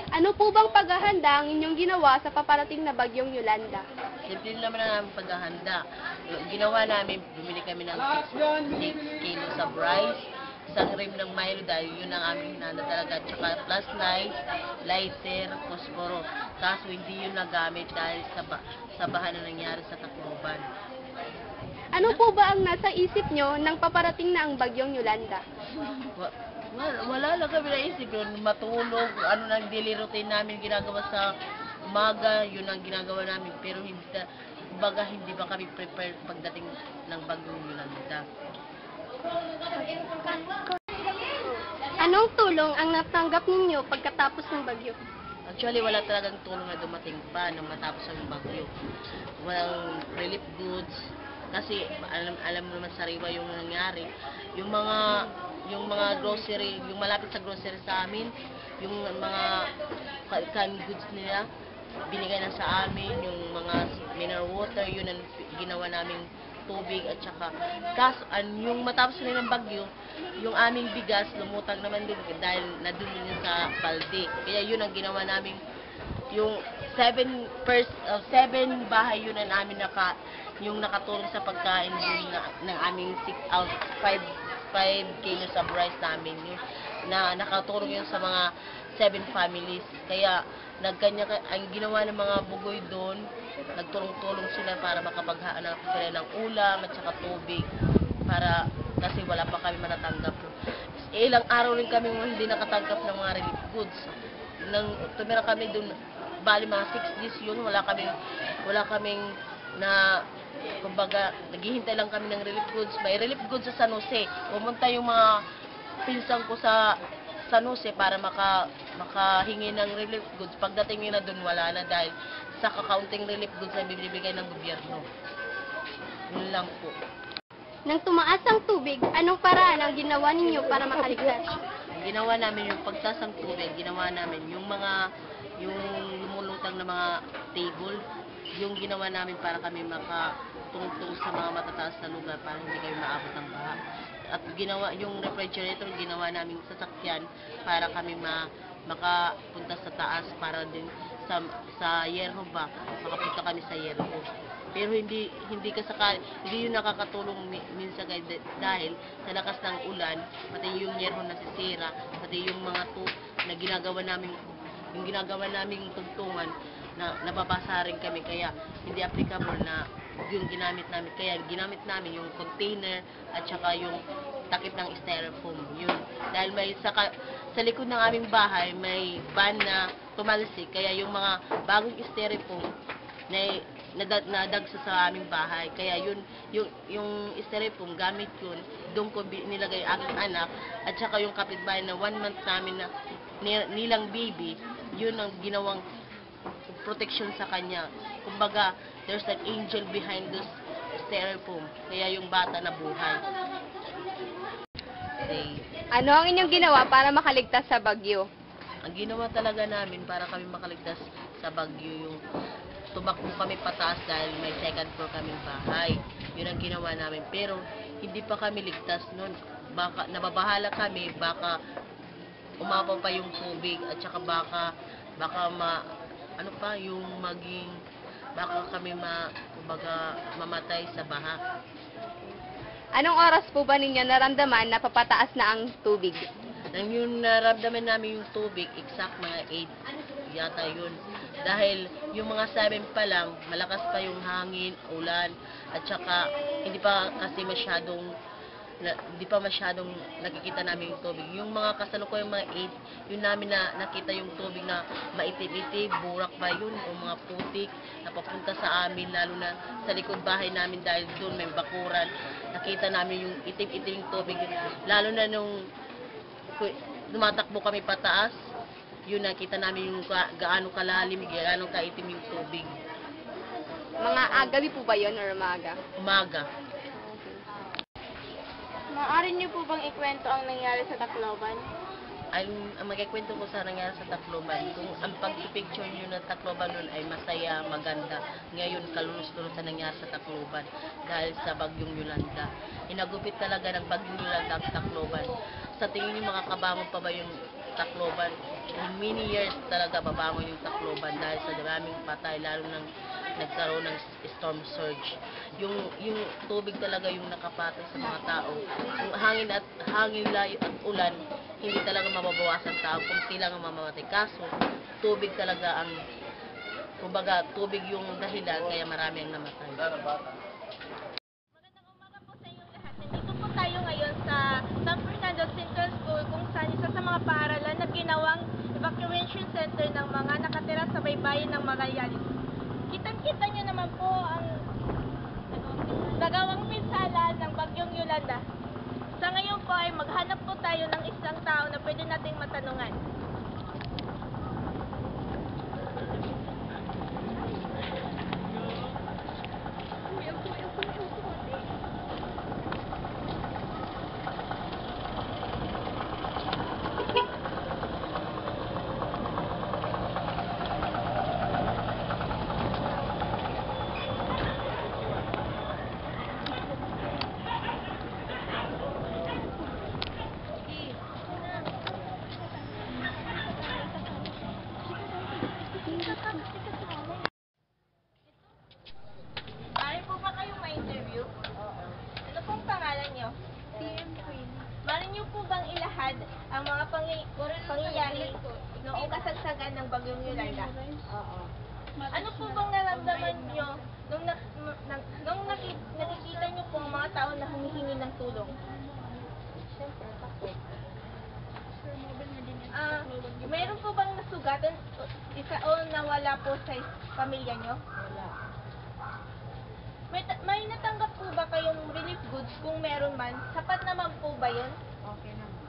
Ano po bang paghahanda ang inyong ginawa sa paparating na bagyong Yolanda? Simple naman ang aming paghahanda. Ginawa namin, bumili kami ng 6 kilos sa rice, isang rim ng Milo dahil yun ang aming hinanda talaga. Tsaka plus lighter, posporo. Kaso hindi yun nagamit dahil sa baha na nangyari sa Tacloban. Ano po ba ang nasa isip nyo nang paparating na ang bagyong Yolanda? Wala lang kami naisip yun. Matulog, ano nang daily routine namin ginagawa sa umaga, yun ang ginagawa namin. Pero hindi ba kami prepared pagdating ng bagyong Yolanda. Anong tulong ang natanggap ninyo pagkatapos ng bagyo? Actually, wala talagang tulong na dumating pa nang matapos ang bagyo. Walang relief goods. Kasi alam mo naman sariwa yung nangyari. Yung mga grocery, yung malapit sa grocery sa amin, yung mga canned goods nila, binigay na sa amin, yung mga mineral water, yun ang ginawa naming tubig at saka yung matapos na ng bagyo, yung aming bigas lumutang naman din dahil nadun yun sa balde. Kaya yun ang ginawa namin, yung 7 bahay yun ang namin yung nakatulong sa pagkain din ng aming 5 kilos of rice namin yun, na nakatulong yun sa mga 7 families. Kaya ang ginawa ng mga bugoy doon, nagtulong-tulong sila para makapaghanap sila ng ulam at saka tubig kasi wala pa kami matatanggap. Ilang araw rin kami hindi nakatanggap ng mga relief goods. Tumira kami doon, bali mga 6 days yun, wala kaming na kumbaga, naghihintay lang kami ng relief goods. May relief goods sa San Jose. Pumunta yung mga pinsan ko sa San Jose para makahingi ng relief goods. Pagdating nila doon, wala na dahil sa kakaunting relief goods na bibigay ng gobyerno. Yun lang po. Nang tumaas ang tubig, anong paraan ang ginawa ninyo para makaligtas? Ginawa namin yung pagtaas ng tubig, ginawa namin yung lumulutang na mga table, yung ginawa namin para kami makatungtong sa mga matataas na lugar para hindi kami maabot ng baha. At yung refrigerator, ginawa namin sasakyan para kami makapunta sa taas para din sa yerho ba, makapunta kami sa yerho. Pero hindi yun nakakatulong minsan dahil sa lakas ng ulan, pati yung yerho nasisira, pati yung mga na ginagawa naming tugtungan na nababasa rin kami, kaya hindi applicable na yung ginamit namin. Kaya ginamit namin yung container at saka yung takip ng styrofoam. Yun. Dahil sa likod ng aming bahay, may van na tumalsik. Kaya yung mga bagong styrofoam na nadagsa sa aming bahay. Kaya yung styrofoam, gamit yun. Doon ko nilagay aking anak. At saka yung kapitbahay na 1 month namin na nilang baby, yun ang ginawang protection sa kanya. Kumbaga, there's an angel behind this styrofoam. Kaya yung bata na buhay. Ano ang inyong ginawa para makaligtas sa bagyo? Ang ginawa talaga namin para kami makaligtas sa bagyo, yung tumakbo kami pataas dahil may second floor kaming bahay. Yun ang ginawa namin. Pero hindi pa kami ligtas nun. Baka nababahala kami, baka umapaw pa yung tubig at saka baka kami mamatay sa baha. Anong oras po ba ninyo naramdaman na papataas na ang tubig? Nang yung naramdaman namin yung tubig, exact mga 8 yata yun. Dahil yung mga 7 pa lang, malakas pa yung hangin, ulan, at saka hindi pa masyadong nakikita namin yung tubig. Yung mga kasalukuyang mga 8, yun namin na nakita yung tubig na maitim-itim, burak ba yun, o mga putik na papunta sa amin, lalo na sa likod bahay namin dahil doon may bakuran. Nakita namin yung itim-itim yung tubig. Lalo na nung tumatakbo kami pataas, yun nakita namin yung gaano kalalim, gaano kaitim yung tubig. Mga gabi po ba yun or umaga? Umaga. Maaari niyo po bang ikwento ang nangyari sa Tacloban? Ang magkikwento ko sa nangyari sa Tacloban, kung ang pag-picture nyo ng Tacloban nun ay masaya, maganda, ngayon kalulus-tulus sa nangyari sa Tacloban dahil sa bagyong Yolanda. Inagupit talaga ng bagyong Yolanda ang Tacloban. Sa tingin nyo makakabangon pa ba yung Tacloban. Many years talaga babangon yung Tacloban dahil sa daming patay, lalo nang nagkaroon ng storm surge. Yung tubig talaga yung nakapatay sa mga tao. Yung hangin layo at ulan, hindi talaga mababawasan tao, kung lang ang mamamatay. Kaso, tubig talaga ang, kumbaga, tubig yung dahilan kaya marami ang namatay. Magandang umaga po sa inyong lahat. Nandito po tayo ngayon sa San Fernando Central School kung saan isa sa mga paaralan na ginawang evacuation center ng mga nakatira sa baybayin ng Magallanes. Kitang-kita nyo naman po ang nagawang pinsala ng bagyong Yolanda. Sa ngayon po ay maghanap po tayo ng isang tao na pwede nating matanungan. Maaari po ba kayong ma-interview? Oo. Ano pong pangalan nyo? TM Queen. Maaari nyo po bang ilahad ang mga pangyayari noong kasagsagan ng bagyong Yolanda? Oo. Ano po bang naramdaman nyo nung nakikita nyo po ang mga tao na humihingi ng tulong? Siyempre, takot. Mayroon po bang nasugatan o nawala po sa pamilya nyo? Wala. May natanggap po ba kayong relief goods kung meron man? Sapat naman po ba yun? Okay naman.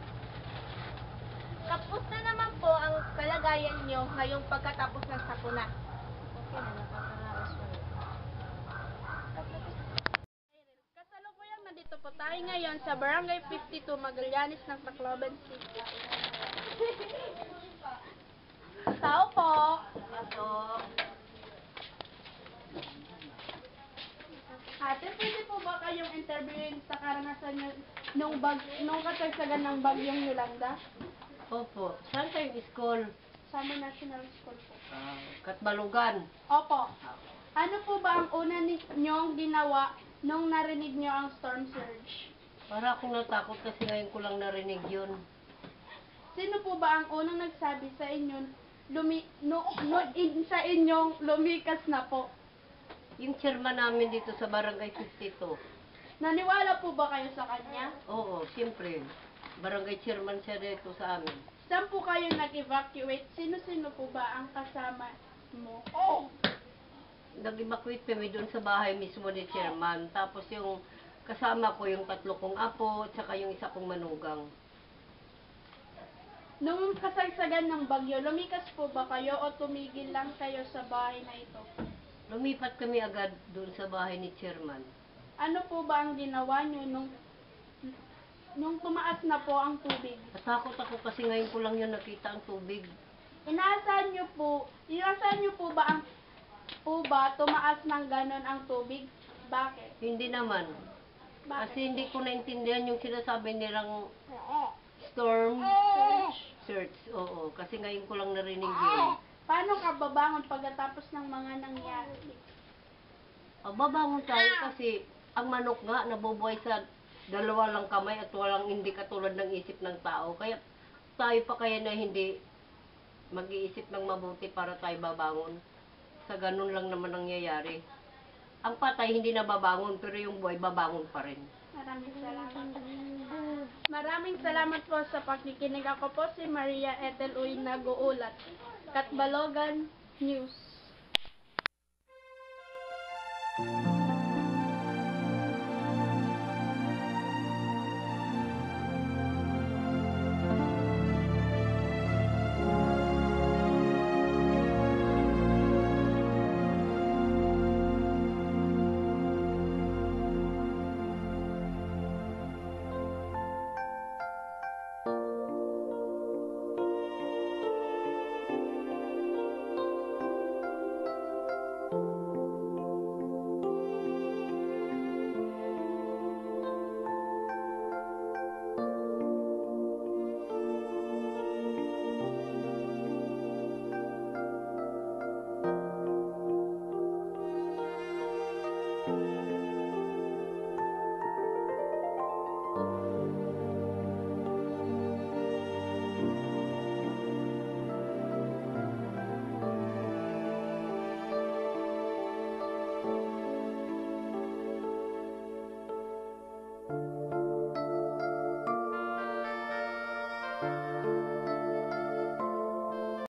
Kapusta naman po ang kalagayan nyo ngayong pagkatapos ng sakuna? Okay na, nakakaraos wala. Kasalukuyang nandito po tayo ngayon sa Barangay 52, Magallanes ng Tacloban City. Tao po! Ate, pwede po ba kayong interviewin sa karanasan nyo nung kasagsagan ng bagyong Yolanda? Opo, saan kayong school? Sama National School po. Katbalugan. Opo. Ano po ba ang una ninyong ginawa nung narinig nyo ang storm surge? Para akong natakot kasi ngayon ko lang narinig yun. Sino po ba ang unang nagsabi sa inyo sa inyong lumikas na po? Yung chairman namin dito sa Barangay 52. Naniwala po ba kayo sa kanya? Oo, siyempre. Barangay chairman siya dito sa amin. Saan po kayo nag-evacuate? Sino-sino po ba ang kasama mo? Nag-evacuate kami doon sa bahay mismo ni chairman. Tapos yung kasama ko, yung 3 kong apo, at saka yung 1 kong manugang. Nung kasagsagan ng bagyo, lumikas po ba kayo o tumigil lang kayo sa bahay na ito? Lumipat kami agad doon sa bahay ni chairman. Ano po ba ang ginawa nyo nung tumaas na po ang tubig? Natakot ako kasi ngayon ko lang yun nakita ang tubig. Inaasahan nyo po ba tumaas ng ganon ang tubig? Bakit? Hindi naman. Bakit? Kasi hindi ko naintindihan yung sinasabi nilang storm surge. Oo, kasi ngayon ko lang narinig yun. Paano ka babangon pagkatapos ng mga nangyari? Babangon tayo kasi ang manok nga nabubuhay sa 2 lang kamay at walang hindi katulad ng isip ng tao. Kaya tayo pa kaya na hindi mag-iisip ng mabuti para tayo babangon. Sa ganun lang naman nangyayari. Ang patay hindi na babangon pero yung buhay babangon pa rin. Maraming salamat. Maraming salamat po sa pakikinig. Ako po si Maria Ethel Uy nag-uulat. Katbalogan News.